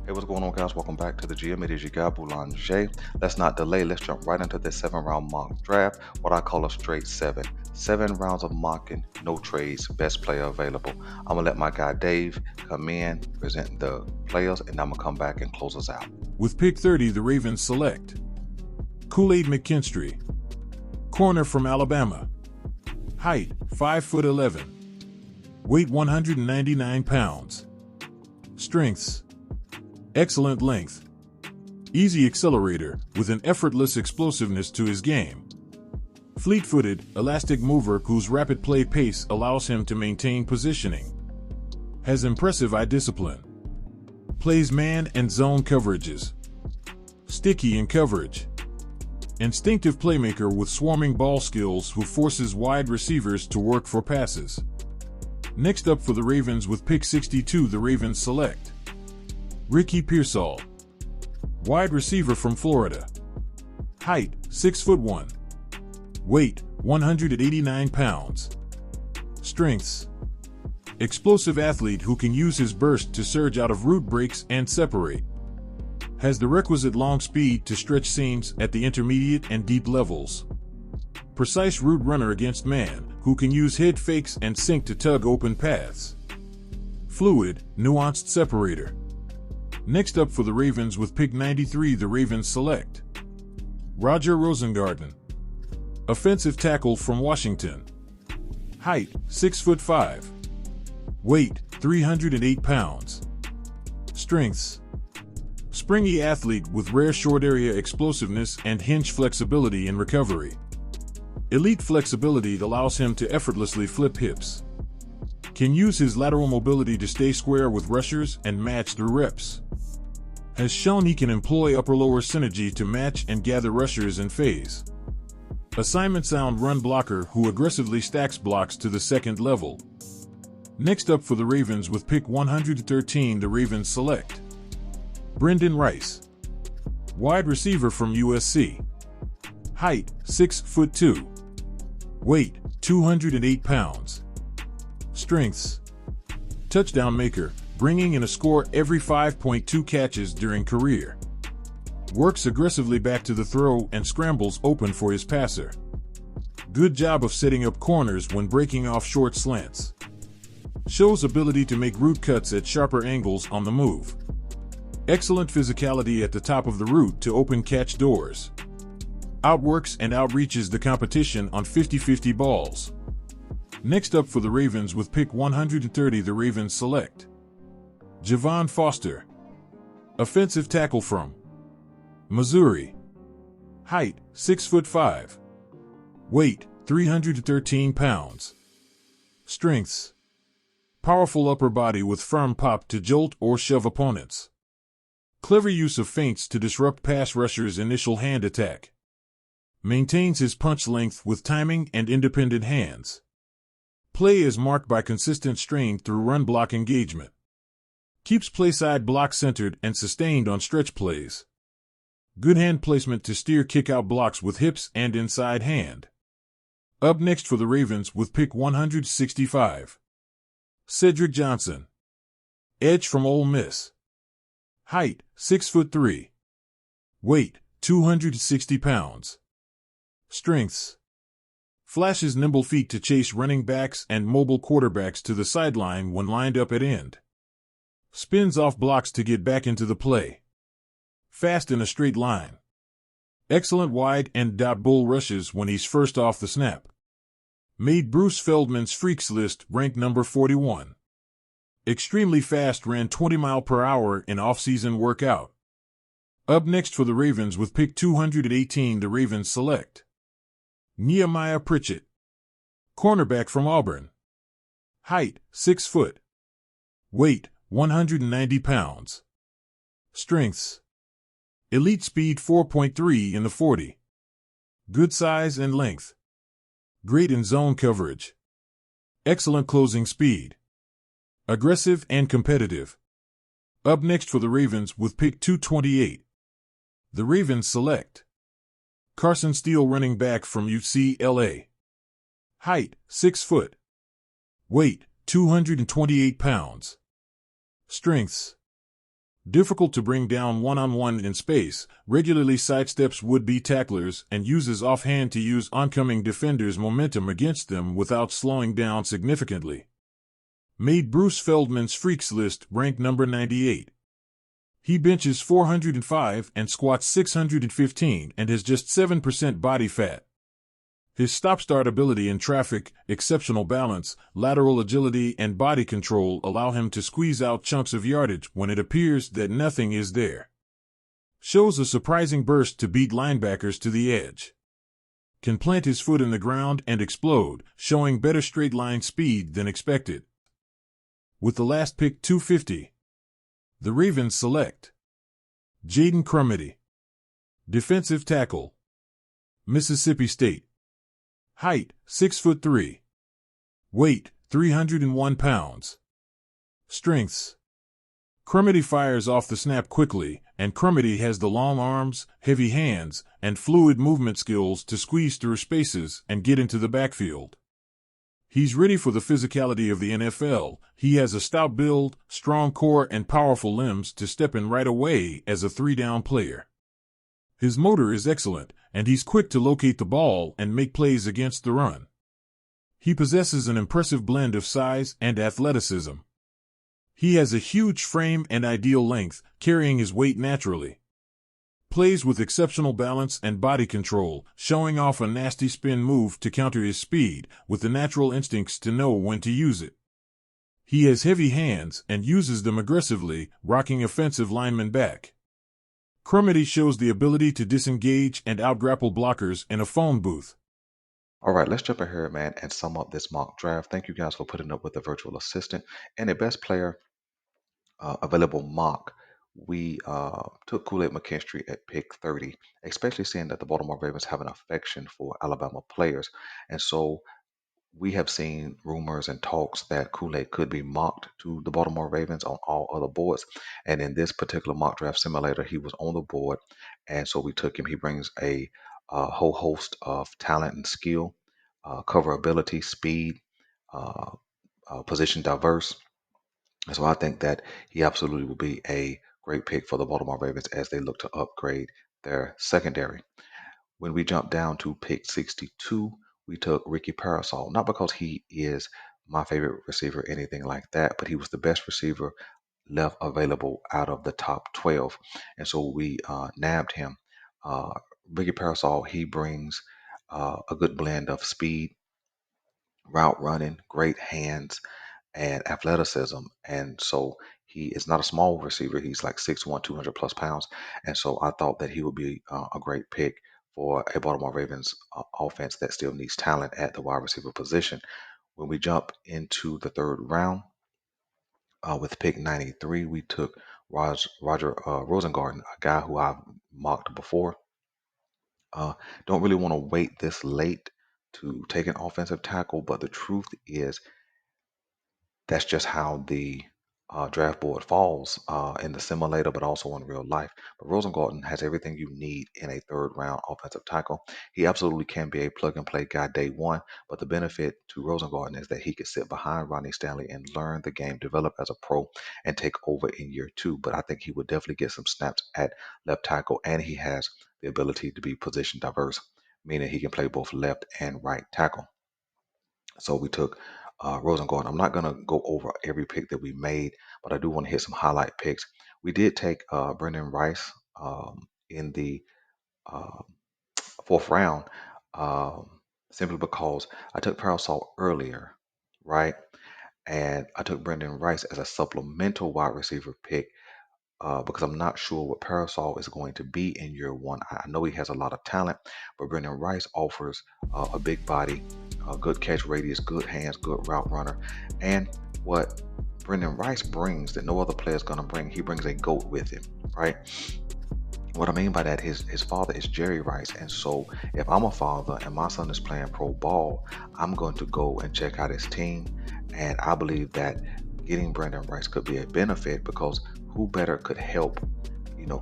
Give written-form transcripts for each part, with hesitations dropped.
Hey, what's going on, guys? Welcome back to the GM. It is your guy, Boulanger. Let's not delay. Let's jump right into this 7 round mock draft, what I call a straight seven. 7 rounds of mocking, no trades, best player available. I'm going to let my guy Dave come in, present the players, and I'm going to come back and close us out. With pick 30, the Ravens select Kool-Aid McKinstry, corner from Alabama. Height, 5'11". Weight, 199 pounds. Strengths, excellent length. Easy accelerator, with an effortless explosiveness to his game. Fleet-footed, elastic mover whose rapid play pace allows him to maintain positioning. Has impressive eye discipline. Plays man and zone coverages. Sticky in coverage. Instinctive playmaker with swarming ball skills who forces wide receivers to work for passes. Next up for the Ravens with pick 62, the Ravens select Ricky Pearsall, wide receiver from Florida. Height, 6'1". Weight, 189 pounds. Strengths, explosive athlete who can use his burst to surge out of route breaks and separate. Has the requisite long speed to stretch seams at the intermediate and deep levels. Precise route runner against man, who can use head fakes and sink to tug open paths. Fluid, nuanced separator. Next up for the Ravens with pick 93, the Ravens select Roger Rosengarten, offensive tackle from Washington. Height, 6'5". Weight, 308 pounds. Strengths, springy athlete with rare short area explosiveness and hinge flexibility in recovery. Elite flexibility allows him to effortlessly flip hips. Can use his lateral mobility to stay square with rushers and match through reps. Has shown he can employ upper-lower synergy to match and gather rushers in phase. Assignment sound run blocker who aggressively stacks blocks to the second level. Next up for the Ravens with pick 113, the Ravens select Brendan Rice, wide receiver from USC. Height, 6'2". Weight, 208 pounds. Strengths, touchdown maker, bringing in a score every 5.2 catches during career. Works aggressively back to the throw and scrambles open for his passer. Good job of setting up corners when breaking off short slants. Shows ability to make route cuts at sharper angles on the move. Excellent physicality at the top of the route to open catch doors. Outworks and outreaches the competition on 50-50 balls. Next up for the Ravens with pick 130, the Ravens select Javon Foster, offensive tackle from Missouri. Height, 6'5". Weight, 313 pounds. Strengths, powerful upper body with firm pop to jolt or shove opponents. Clever use of feints to disrupt pass rushers' initial hand attack. Maintains his punch length with timing and independent hands. Play is marked by consistent strain through run block engagement. Keeps playside block centered and sustained on stretch plays. Good hand placement to steer kick-out blocks with hips and inside hand. Up next for the Ravens with pick 165. Cedric Johnson, edge from Ole Miss. Height, 6'3". Weight, 260 pounds. Strengths, flashes nimble feet to chase running backs and mobile quarterbacks to the sideline when lined up at end. Spins off blocks to get back into the play. Fast in a straight line. Excellent wide and bull rushes when he's first off the snap. Made Bruce Feldman's Freaks list rank number 41. Extremely fast, ran 20 mph in off-season workout. Up next for the Ravens with pick 218, the Ravens select Nehemiah Pritchett, cornerback from Auburn. Height, 6 foot. Weight, 190 pounds. Strengths, elite speed 4.3 in the 40. Good size and length. Great in zone coverage. Excellent closing speed. Aggressive and competitive. Up next for the Ravens with pick 228. The Ravens select Carson Steele, running back from UCLA. Height, 6 foot. Weight, 228 pounds. Strengths, Difficult to bring down one-on-one in space, regularly sidesteps would-be tacklers and uses offhand to use oncoming defenders' momentum against them without slowing down significantly. Made Bruce Feldman's Freaks list rank number 98. He benches 405 and squats 615 and has just 7% body fat. His stop-start ability in traffic, exceptional balance, lateral agility, and body control allow him to squeeze out chunks of yardage when it appears that nothing is there. Shows a surprising burst to beat linebackers to the edge. Can plant his foot in the ground and explode, showing better straight-line speed than expected. With the last pick 250, the Ravens select Jaden Crumedy, defensive tackle, Mississippi State. Height, 6'3". Weight, 301 pounds. Strengths. Crumedy fires off the snap quickly, and Crumedy has the long arms, heavy hands, and fluid movement skills to squeeze through spaces and get into the backfield. He's ready for the physicality of the NFL. He has a stout build, strong core, and powerful limbs to step in right away as a three-down player. His motor is excellent, and he's quick to locate the ball and make plays against the run. He possesses an impressive blend of size and athleticism. He has a huge frame and ideal length, carrying his weight naturally. Plays with exceptional balance and body control, showing off a nasty spin move to counter his speed, with the natural instincts to know when to use it. He has heavy hands and uses them aggressively, rocking offensive linemen back. Crumedy shows the ability to disengage and outgrapple blockers in a phone booth. All right, let's jump in here, man, and sum up this mock draft. Thank you guys for putting up with the virtual assistant and a best player available mock. We took Kool-Aid McKinstry at pick 30, especially seeing that the Baltimore Ravens have an affection for Alabama players. And so we have seen rumors and talks that Kool-Aid could be mocked to the Baltimore Ravens on all other boards. And in this particular mock draft simulator, he was on the board. And so we took him. He brings a whole host of talent and skill, coverability, speed, uh, position diverse. And so I think that he absolutely will be a great pick for the Baltimore Ravens as they look to upgrade their secondary. When we jump down to pick 62, we took Ricky Parasol, not because he is my favorite receiver, anything like that, but he was the best receiver left available out of the top 12. And so we nabbed him. Uh, Ricky Parasol, he brings a good blend of speed, route running, great hands, and athleticism. And so he is not a small receiver. He's like 6'1", 200 plus pounds. And so I thought that he would be a great pick for a Baltimore Ravens offense that still needs talent at the wide receiver position. When we jump into the third round with pick 93, we took Roger Rosengarten, a guy who I've mocked before. Don't really want to wait this late to take an offensive tackle, but the truth is that's just how the draft board falls in the simulator, but also in real life. But Rosengarten has everything you need in a third round offensive tackle. He absolutely can be a plug and play guy day one, but the benefit to Rosengarten is that he could sit behind Ronnie Stanley and learn the game, develop as a pro, and take over in year two. But I think he would definitely get some snaps at left tackle, and he has the ability to be position diverse, meaning he can play both left and right tackle. So we took Rosengarten. I'm not going to go over every pick that we made, but I do want to hit some highlight picks. We did take Brendan Rice in the uh, fourth round simply because I took Parasol earlier, right? And I took Brendan Rice as a supplemental wide receiver pick because I'm not sure what Parasol is going to be in year one. I know he has a lot of talent, but Brendan Rice offers a big body, a good catch radius, good hands, good route runner. And what Brendan Rice brings that no other player is going to bring, he brings a GOAT with him, right? What I mean by that is his father is Jerry Rice. And so if I'm a father and my son is playing pro ball, I'm going to go and check out his team. And I believe that getting Brendan Rice could be a benefit because who better could help,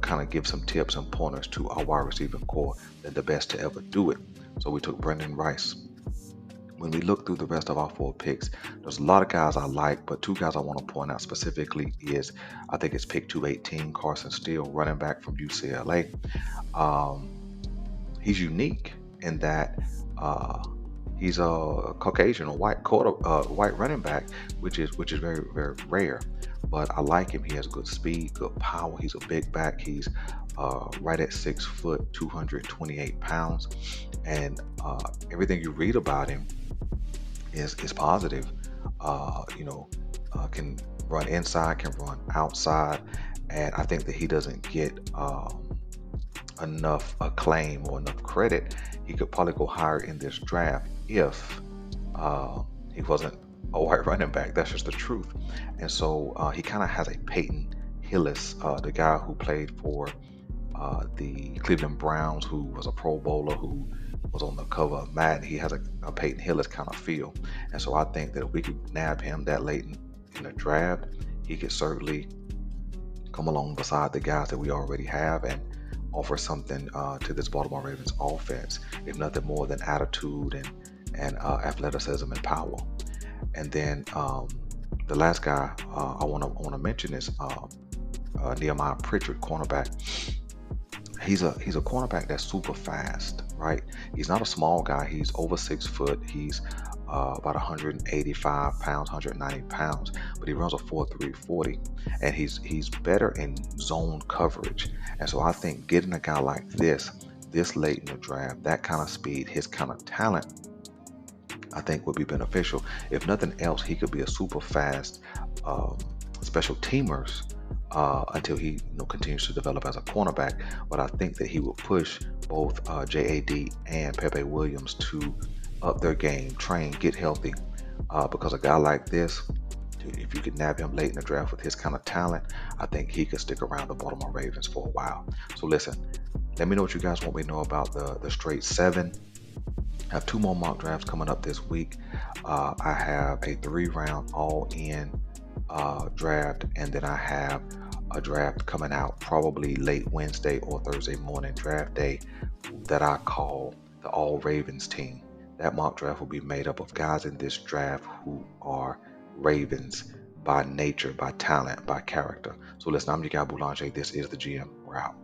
kind of give some tips and pointers to our wide receiving core than the best to ever do it. So we took Brendan Rice. when we look through the rest of our 4 picks, there's a lot of guys I like, but 2 guys I want to point out specifically is I think it's pick 218, Carson Steele, running back from UCLA. He's unique in that he's a Caucasian, a white running back, which is very very rare. But I like him. He has good speed, good power. He's a big back. He's right at 6 foot, 228 pounds, and everything you read about him is positive. Can run inside, can run outside, and I think that he doesn't get enough acclaim or enough credit. He could probably go higher in this draft if he wasn't a white running back. That's just the truth. And so he kind of has a Peyton Hillis, the guy who played for the Cleveland Browns, who was a Pro Bowler, who was on the cover of Madden. He has a Peyton Hillis kind of feel. And so I think that if we could nab him that late in the draft, he could certainly come along beside the guys that we already have and offer something to this Baltimore Ravens offense, if nothing more than attitude and athleticism and power. And then the last guy I want to mention is Nehemiah Pritchard, cornerback. He's a cornerback that's super fast, right? He's not a small guy. He's over 6 foot. He's about 185 pounds, 190 pounds, but he runs a 4.3 40, and he's better in zone coverage. And so I think getting a guy like this late in the draft, that kind of speed, his kind of talent, I think would be beneficial. If nothing else, he could be a super fast special teamers until he continues to develop as a cornerback. But I think that he will push both JAD and Pepe Williams to up their game, train, get healthy, because a guy like this, if you could nab him late in the draft with his kind of talent, I think he could stick around the Baltimore Ravens for a while. So listen, let me know what you guys want me to know about the straight 7. I have 2 more mock drafts coming up this week. I have a 3-round all-in draft, and then I have a draft coming out probably late Wednesday or Thursday morning, draft day, that I call the All Ravens team. That mock draft will be made up of guys in this draft who are Ravens by nature, by talent, by character. So listen, I'm your guy Boulanger. This is the GM. We're out.